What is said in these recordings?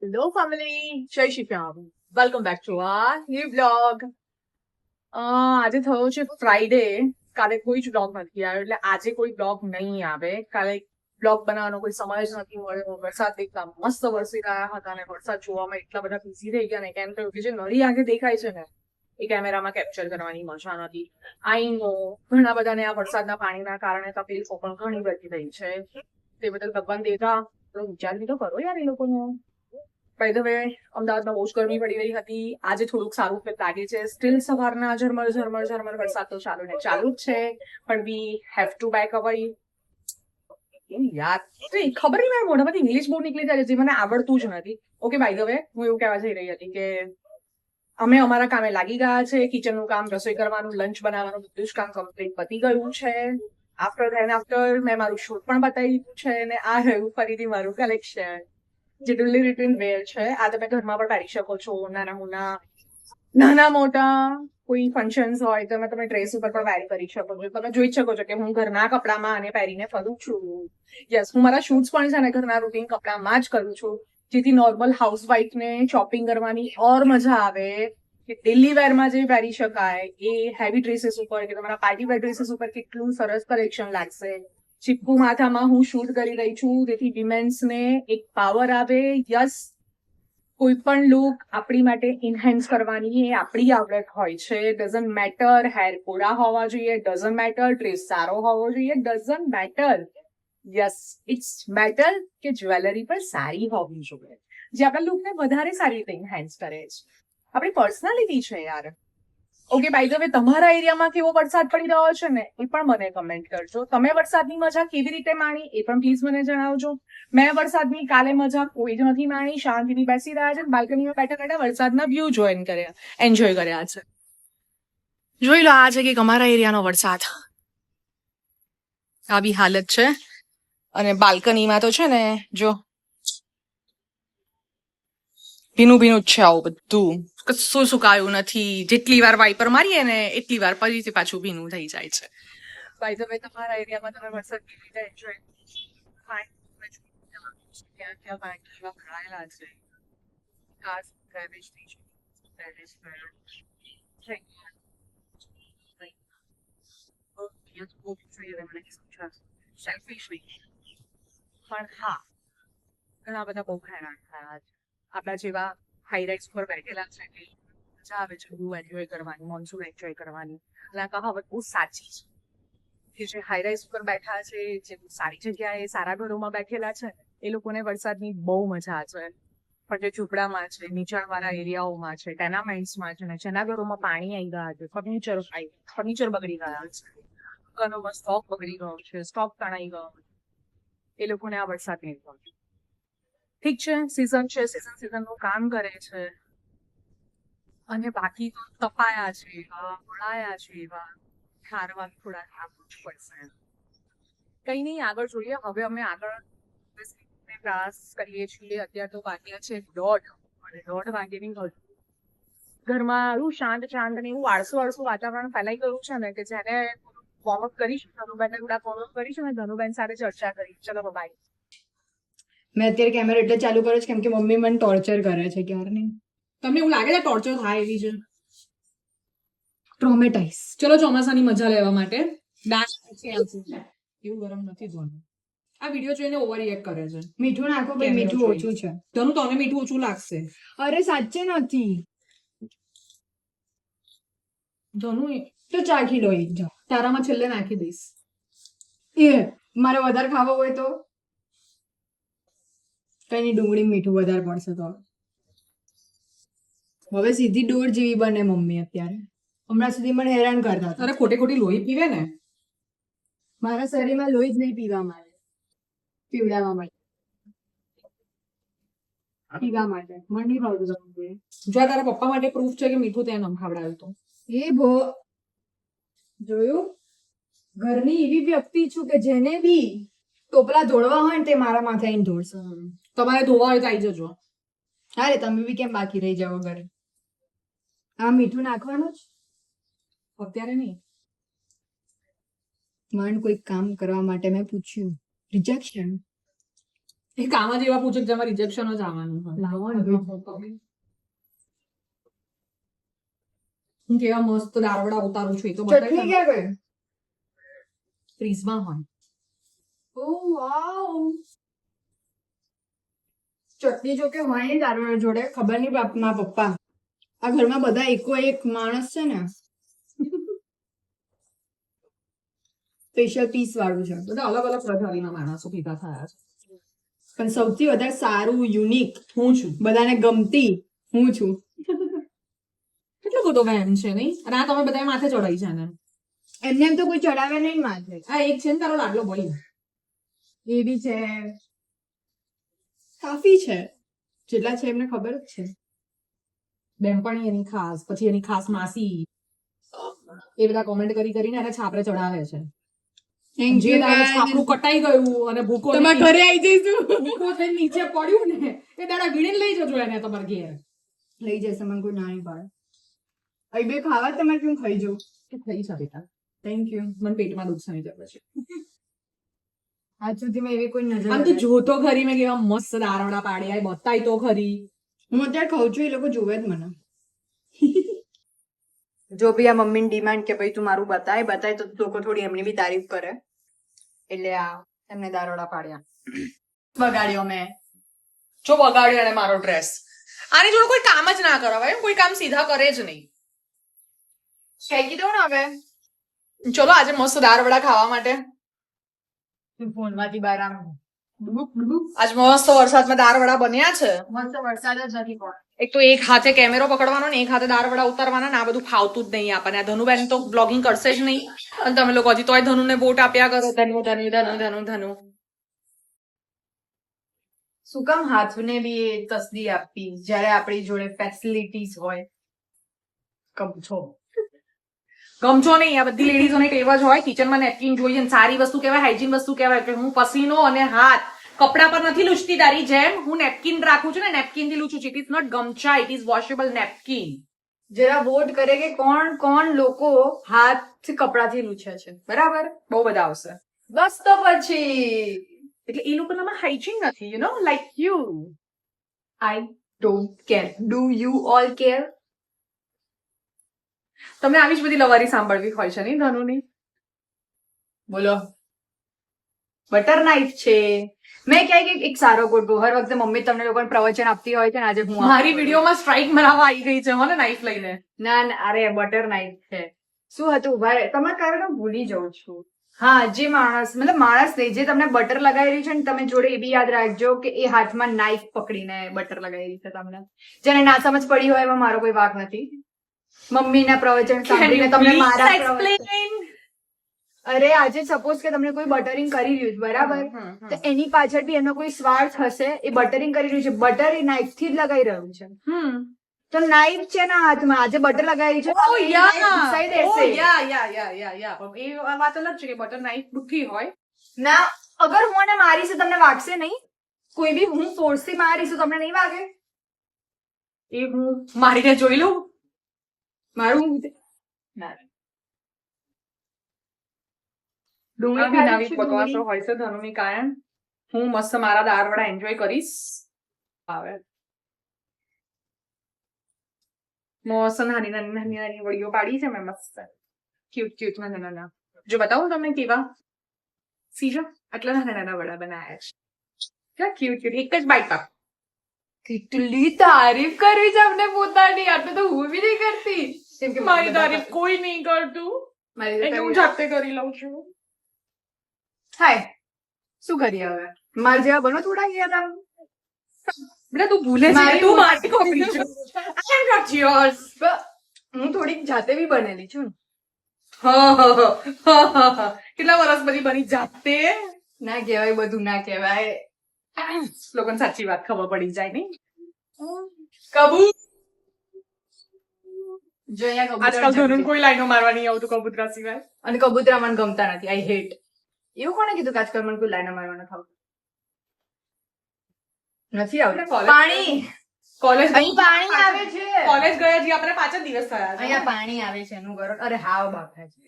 Hello family, Jai Shri Shyam. Welcome back to our new vlog. આજે થયો છે ફ્રાઈડે. કાલે કોઈ જ બ્લોગ નથી આવ્યો એટલે આજે કોઈ બ્લોગ નહીં આવે. કાલે બ્લોગ બનાવવાનો કોઈ સમય જ નથી મળ્યો. વરસાદ એટલા મસ્ત વરસી રહ્યા હતા અને વરસાદ જોવામાં એટલા બધા બિઝી થઈ ગયા ને કેમ થયું કે જે નળી આંખે દેખાય છે ને એ કેમેરામાં કેપ્ચર કરવાની મજા નથી. આઈ નો ઘણા બધાને આ વરસાદના પાણીના કારણે તકલીફો પણ ઘણી બધી થઈ છે. તે બદલ ભગવાન દેવતા વિચાર તો કરો યાર એ લોકોનો. બાય ધ વે અમદાવાદમાં બહુ જ ગરમી પડી રહી હતી. આજે થોડુંક સારું લાગે છે. સ્ટીલ સવારના ઝરમર વરસાદ તો ચાલુ જ છે પણ વી હેવ ટુ બેક અવર. યાર ખબર નહીં મારા મોઢામાંથી ઇંગ્લિશ બહુ નીકળી જાય જે મને આવડતું જ નથી. ઓકે બાય ધ વે હું એવું કહેવા જઈ રહી હતી કે અમે અમારા કામે લાગી ગયા છે. કિચનનું કામ, રસોઈ કરવાનું, લંચ બનાવવાનું બધું જ કામ કમ્પ્લીટ પતી ગયું છે. આફ્ટર મેં મારું શૂટ પણ બતાવી દીધું છે અને આ રહ્યું ફરીથી મારું કલેક્શન જે ડુલ્લી રિટર્ન વેર છે. આ તમે ઘરમાં પણ પહેરી શકો છો. નાના મોટા કોઈ ફંક્શન્સ હોય તો તમે ડ્રેસ ઉપર પણ વેરી કરી શકો છો. તમે જોઈ શકો છો કે હું ઘરના કપડામાં આને પહેરીને ફરું છું. યસ, હું મારા શૂટ્સ પણ છે ને ઘરના રૂટીન કપડામાં જ કરું છું જેથી નોર્મલ હાઉસવાઈફને શોપિંગ કરવાની ઓર મજા આવે કે ડેલી વેરમાં જે પહેરી શકાય એ હેવી ડ્રેસીસ ઉપર કે તમારા પાર્ટી વેર ડ્રેસીસ ઉપર કેટલું સરસ કલેક્શન લાગશે. ચીપકુ માથામાં હું શૂટ કરી રહી છું જેથી વિમેન્સને એક પાવર આવે. યસ, કોઈ પણ લુક આપણી માટે ઇન્હેન્સ કરવાની એ આપણી આવડત હોય છે. ડઝન્ટ મેટર હેર કોરા હોવા જોઈએ, ડઝન્ટ મેટર ડ્રેસ સારો હોવો જોઈએ, doesn't matter. Yes, it's matter કે જ્વેલરી પણ સારી હોવી જોઈએ જે આપણા લુકને વધારે સારી રીતે ઇન્હેન્સ કરે છે. આપણી પર્સનાલિટી છે યાર. ઓકે બાય ધ વે તમારા એરિયામાં કેવો વરસાદ પડી રહ્યો છે ને એ પણ મને કમેન્ટ કરજો. તમે વરસાદની મજા કેવી રીતે માણી એ પણ પ્લીઝ મને જણાવજો. મેં વરસાદની કાલે મજા કોઈ જ નથી માણી. શાંતિથી બેસી રહ્યા છે, બાલ્કનીમાં બેઠા બેઠા વરસાદના વ્યૂ એન્જોય કર્યા છે. જોઈ લો આ છે કે અમારા એરિયાનો વરસાદ. આવી હાલત છે અને બાલ્કનીમાં તો છે ને જો ભીનું ભીનું જ છે. આવું બધું કશું સુકાયું નથી. જેટલી વાર વાઇપર મારીએ ને એટલી વાર ફરીથી પાછું ભીનું થઈ જાય છે. બાય ધ વે તમારા એરિયામાં તમે વરસાદ કેવી રીતે એન્જોય ક્યાં ક્યાં પાણી ભરાયેલા છે. ખાસ ગેરેજ સ્ટેશન ગેરેજ સેલ્ફિશ નહીં પણ હા ઘણા બધા બહુ હેરાન થયા છે. આપણા જેવા હાઈરાઇટ્સ પર બેઠેલા છે કે મજા આવે છે બધું એન્જોય કરવાની, મોન્સૂન એન્જોય કરવાની. અને આ કહાવત બહુ સાચી છે કે જે હાઈરાઇટ્સ પર બેઠા છે, જે સારી જગ્યાએ સારા ઘરોમાં બેઠેલા છે એ લોકોને વરસાદની બહુ મજા છે. પણ જે ઝૂંપડામાં છે, નીચાણવાળા એરિયાઓમાં છે, ટેનામેન્ટ્સમાં છે ને જેના ઘરોમાં પાણી આવી ગયા છે, ફર્નિચર બગડી ગયા છે, દુકાનોમાં સ્ટોક બગડી ગયો છે, સ્ટોક તણાઈ ગયો, એ લોકોને આ વરસાદ નહીં ગયો. ઠીક છે, સિઝન છે, સિઝનનું કામ કરે છે અને બાકી તો તપાયા છે એવા, વળાયા છે એવા ખારવા થોડા ખાવું જ પડશે. કઈ નહીં, આગળ જોઈએ. હવે અમે આગળ પ્રયાસ કરીએ છીએ. અત્યારે તો વાગ્યા છે 1:30 અને 1:30 વાગ્યાની ઘરમાં આવું શાંત ને એવું આળસું વાતાવરણ ફેલાઈ ગયું છે ને કે જેને વોર્મઅપ કરીશું, ધનુબેનને થોડાક વોર્મઅપ કરીશું ને ધનુબેન સાથે ચર્ચા કરી. ચલો બાય. મેં અત્યારે કેમેરા એટલે ચાલુ કર્યો છે કેમ કે મમ્મી મને ટોર્ચર કરે છે ક્યારની. તમને એવું લાગે છે ટોર્ચર થાય એવી છે? ટ્રોમેટાઇઝ. ચલો ચોમાસાની મજા લેવા માટે ડાન્સ એવું ગરમ નથી જોવાનું. આ વિડીયો જોઈને ઓવર રિએક્ટ કરે છે. મીઠું નાખો ભાઈ, મીઠું ઓછું છે. ધનુ તને મીઠું ઓછું લાગશે. અરે સાચે નથી. ધનુ તો ચાખી લો એક જા. તારામાં છેલ્લે નાખી દઈશ. એ મારે વધારે ખાવો હોય તો કઈ નહીં, ડુંગળી મીઠું વધારે પડશે તો. હવે સીધી ડોર જેવી બને મમ્મી અત્યારે. હમણાં સુધી મને હેરાન કરતા હતા. અરે ખોટી લોહી પીવે ને. મારા શરીરમાં લોહી જ નહીં પીવા માટે, પીવડાવવા માટે, પીવા માટે. મને નહીં ભાવતું તમારું. જો તારા પપ્પા માટે પ્રૂફ છે કે મીઠું તે નમ ખાવડાવ્યું તો એ જોયું, ઘરની એવી વ્યક્તિ છું કે જેને બી ટોપલા ધોળવા હોય ને તે મારા માથે આવીને ધોળશે. તમારે ધોવા હોય તો આવી જજો. અરે તમે બી કેમ બાકી રહી જાઓ ઘરે? આ મીઠું નાખવાનું જ અત્યારે નહીં. માંડ કોઈ કામ કરવા માટે મેં પૂછ્યું, રિજેક્શન. એ કામ જ એવા પૂછે જેમાં રિજેક્શન જ આવવાનું હોય. હું કેવા મસ્ત દાળવડા ઉતારું છું એ તો ચટણી ક્યાં ગઈ? ફ્રીઝમાં હોય. ઓહ વાવ. ચટણી જો કે હોય નહીં દારૂ જોડે, ખબર નહીં મારા પપ્પા આ ઘરમાં બધા એકો એક માણસ છે ને સ્પેશિયલ પીસ વાળું છે, બધા અલગ અલગ પ્રજાતિના માણસો ભેગા થયા છે. પણ સૌથી વધારે સારું યુનિક હું છું. બધાને ગમતી હું છું. કેટલો બધો વહેમ છે નહીં? અને આ તમે બધા માથે ચડાઈ છે ને. એમને એમ તો કોઈ ચડાવે નહીં માથે. આ એક છે ને તારો લાડલો ભાઈ. એ બી છે, કાફી છે, જેટલા છે એમને ખબર જ છે. બેનપણી એની ખાસ, પછી એની ખાસ માસી, એ બધા કોમેન્ટ કરીને એને છાપરે ચડાવે છે. Thank જે you દાડે guys. છાપરું કટાઈ ગયું અને ભૂકો તમારા ઘરે આવી જઈશું. ભૂકો થઈને નીચે પડ્યું ને એ દાડા વીણીને લઈ જજો એને તમારા ઘેર. લઈ જશે, મને કોઈ ના નહીં પાડે. અહીં બે ખાવા તમારે કેમ ખાઈ જવું? એ થઈ છે બેટા. Thank you. મને પેટમાં દુખ થઈ જાય પછી. આજ સુધીમાં એવી કોઈ નજર આમ તો જોતો ખરી મેં કેવા મસ્ત દારવડા પાડ્યા, બતાય તો ખરી. હું અત્યારે ખાઉં છું, એ લોકો જોવે જ મને. જો બી આ મમ્મીની ડિમાન્ડ કે ભાઈ તું મારું બતાય તો લોકો થોડી એમની બી તારીફ કરે, એટલે આ એમને દારોડા પાડ્યા. બગાડ્યો મેં. જો બગાડ્યો એને મારો ડ્રેસ. આની જોડે કોઈ કામ જ ના કરાવાય, કોઈ કામ સીધા કરે જ નહીં. ફેંકી દઉં ને હવે. ચલો આજે મસ્ત દારવડા ખાવા માટે. ફોનમાંથી બહાર આમ આજ મસ્ત વરસાદમાં દારવડા બન્યા છે. મસ્ત વરસાદ જ નથી પણ. એક તો એક હાથે કેમેરો પકડવાનો ને એક હાથે દારવડા ઉતારવાના ને આ બધું ફાવતું જ નહીં આપણને. આ ધનુબેન તો બ્લોગિંગ કરશે જ નહીં અને તમે લોકો હજી તોય ધનુને વોટ આપ્યા કરો. ધનુ ધનુ ધનુ ધનુ ધનુ. શું કામ હાથને બી એ તસદી આપી જ્યારે આપણી જોડે ફેસિલિટીઝ હોય? ગમછો નહીં. આ બધી લેડીઝોને ટેવ જ હોય કિચનમાં નેપકિન જોઈએ. સારી વસ્તુ કહેવાય, હાઇજીન વસ્તુ કહેવાય કે હું પસીનો અને હાથ કપડા પર નથી લૂછતી તારી જેમ. હું નેપકિન રાખું છું ને નેપકિન થી લૂછું છું. It is not gamcha, it is washable napkin. જરા વોટ કરે કે કોણ લોકો હાથ કપડાથી લૂછે છે, બરાબર? બહુ બધા આવશે. બસ તો પછી એટલે એ લોકોનામાં હાઇજીન નથી, you know, like you. I don't care. Do you all care? તમને આવી જ બધી લવારી સાંભળવી હોય છે નહીં ધનુની? બોલો. બટર નાઇફ છે. મેં ક્યાંય કે એક સારો ગોઠવો. હર વખતે મમ્મી તમને લોકોને પ્રવચન આપતી હોય છે ને, આજે હું મારી વિડીયોમાં સ્ટ્રાઇક મરાવવા આવી ગઈ છે હો ને નાઇફ લઈને. ના અરે બટર નાઇફ છે. શું હતું ઉભા રહે, તમારા કારણે હું ભૂલી જાઉં છું. હા, જે માણસ નહીં, જે તમને બટર લગાવી રહ્યું છે ને, તમે જોડે એ બી યાદ રાખજો કે એ હાથમાં નાઇફ પકડીને બટર લગાવી રહી છે તમને. જેને ના સમજ પડી હોય એમાં મારો કોઈ વાંક નથી. મમ્મીના પ્રવચન સાંભળીને તમને મારા પ્રવચન. અરે આજે સપોઝ કે તમને કોઈ બટરિંગ કરી રહ્યું છે, બરાબર? તો એની પાછળ બી એનો કોઈ સ્વાર્થ હશે. એ બટરિંગ કરી રહ્યું છે, બટર એ નાઇફ થી જ લગાવી રહ્યું છે. તો નાઇફ છે ને હાથમાં, આજે બટર લગાવી છે. Oh, yeah. પણ એ વાત અલગ છે કે બટર નાઇફ બુઠ્ઠી હોય. ના, અગર હું એને મારીશ તમને વાગશે નહીં. કોઈ બી હું ફોર્સ થી મારીશ તમને નહીં વાગે. એ હું મારીને જોઈ લઉં. મારું ડુંગળી બી નવી બકવાસો હોય છે ધનુની કાયમ. હું મસ્ત મારા દાળવડા એન્જોય કરીશ. આવે મસ્ત નાની વડીઓ પાડી છે મેં મસ્ત ક્યુટ નાના. જો બતાવું તમને કેવા સીજો આટલા નાના વડા બનાવ્યા છે. ક્યુટ એક જ બાઈટ પાક. કેટલી તારીફ કરવી છે અમને પોતાની. આટલું તો હું બી નહીં કરતી. કેમ કે મારી તારીફ કોઈ નહીં કરતું એટલે હું જાતે કરી લઉં છું. હાય, શું કરીએ હવે? મારા જેવા બનો થોડા ગયા હતા. બેટા તું ભૂલે છે તું મારી કોપી છો. I am not yours. હું થોડીક જાતે બી બનેલી છું. કેટલા વર્ષ પછી બની જાતે? ના કહેવાય, બધું ના કહેવાય. લોકોને સાચી વાત ખબર પડી જાય નહીં. કબૂતર જો અહીંયા આજકાલ ધનુન કોઈ લાઈનો મારવા નહીં આવતું કબૂતરા સિવાય. અને કબૂતરા મને ગમતા નથી. I hate. એવું કોણે કીધું કે આજકાલ મને કોઈ લાઈનો મારવા નથી આવતું? પાણી કોલેજ અહીં પાણી આવે છે. કોલેજ ગયા જી આપણે 5 જ દિવસ થયા છે. અહીંયા પાણી આવે છે એનું કરો. અરે હાવ બાપા છે.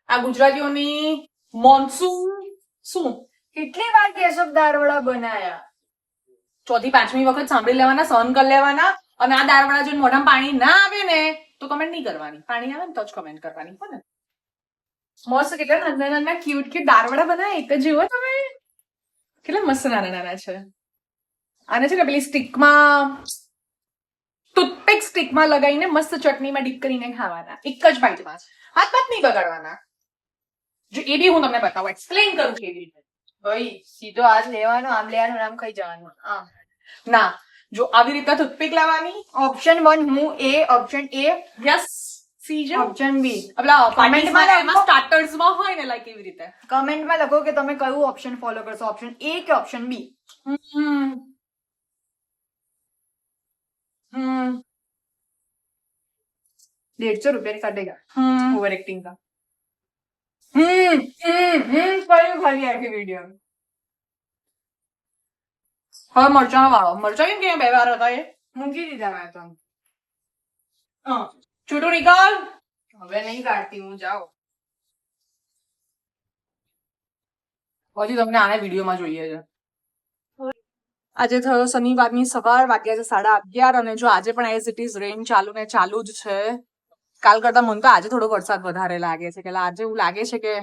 આ ગુજરાતીઓની મોન્સૂન શું કેટલી વાર કેશવ દાળવડા બનાયા? ચોથી પાંચમી વખત સાંભળી લેવાના, સહન કરી લેવાના. અને આ દાળવડા જોઈને મોઢામાં પાણી ના આવે ને તો કમેન્ટ નહીં કરવાની. પાણી આવે ને તો જ કમેન્ટ કરવાની. હો ને? મસ્ત કેટલા નાના નાના ક્યુટ ક્યુટ દાળવડા બનાવે. એક જ જુઓ તમે, કેટલા મસ્ત નાના નાના છે. આને છે ને પેલી સ્ટીકમાં, ટૂથપીક સ્ટીકમાં લગાવીને મસ્ત ચટણીમાં ડીપ કરીને ખાવાના. એક જ બાઈટમાં. હાથ પાથ નહીં બગાડવાના. જો એ બી હું તમને બતાવું, એક્સપ્લેન કરું કેવી રીતે. ભાઈ સીધો હાથ લેવાનો, આમ લેવાનું, આમ ખાઈ જવાનું. ના, જો આવી રીતે ટૂથપીક લાવવાની. ઓપ્શન 1 હું A, option A, yes, C જો. Option B. આપલા Comment માં એમાં લખો. સ્ટાર્ટર્સમાં હોય ને લાઈક એવી રીતે. કમેન્ટમાં લખો કે તમે કયું ઓપ્શન ફોલો કરશો, ઓપ્શન A કે ઓપ્શન B. હમ 150 रुपये कटेगा હમ ओवर एक्टिंग का. कहीं खाली आके वीडियो હવે મરચાં વાળો. મરચાં કેમ કે બે વાર હતા એ. મૂકી દીધા મેં તો. છૂટું નીકળ. હવે નહીં કાઢતી હું, જાઓ. હજી તમને આને વિડીયોમાં જોઈએ છે. આજે થયો શનિવારની સવાર, વાગ્યા છે 11:30 અને જો આજે પણ એઝ ઇટ ઇઝ રેન ચાલુ ને ચાલુ જ છે. કાલ કરતા મને તો આજે થોડો વરસાદ વધારે લાગે છે કે આજે એવું લાગે છે કે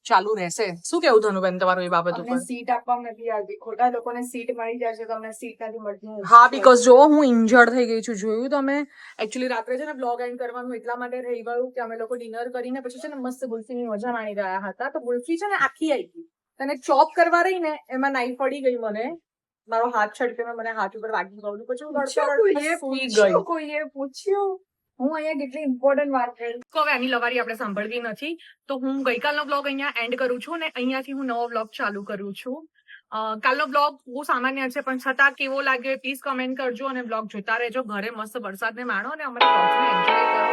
ચાલુ રહેશે. શું કેવું ધનુબેન તમારું એ બાબત અમને ઉપર? સીટ આપવામાં નથી આવતી, ખોટા લોકોને સીટ મળી જાય છે તો અમને સીટ નથી મળતી. હા, બીકોઝ જો હું ઇન્જર્ડ થઈ ગઈ છું. જોયું તમે? એકચ્યુઅલી રાત્રે છે ને બ્લોગ એન્ડ કરવાનું એટલા માટે રહી ગયું કે અમે લોકો ડિનર કરીને પછી છે ને મસ્ત ગુલ્ફીની મજા માણી રહ્યા હતા. તો ગુલ્ફી છે ને આખી આવી ગઈ. અને ચોપ કરવા રહી ને એમાં નાઈફ પડી ગઈ મને. મારો હાથ છટક્યો, મને હાથ ઉપર વાગી ગયું. પછી હું સૂઈ ગઈ. કોઈએ પૂછ્યું હું અહીંયા કેટલી ઇમ્પોર્ટન્ટ વાત કરી. તો હવે આની લવારી આપણે સાંભળવી નથી. તો હું ગઈકાલનો બ્લોગ અહીંયા એન્ડ કરું છું અને અહીંયાથી હું નવો બ્લોગ ચાલુ કરું છું. કાલનો બ્લોગ બહુ સામાન્ય છે પણ છતાં કેવો લાગ્યો પ્લીઝ કમેન્ટ કરજો અને બ્લોગ જોતા રહેજો. ઘરે મસ્ત વરસાદને માણો અને અમારા બ્લોગ્સને એન્જોય કરો.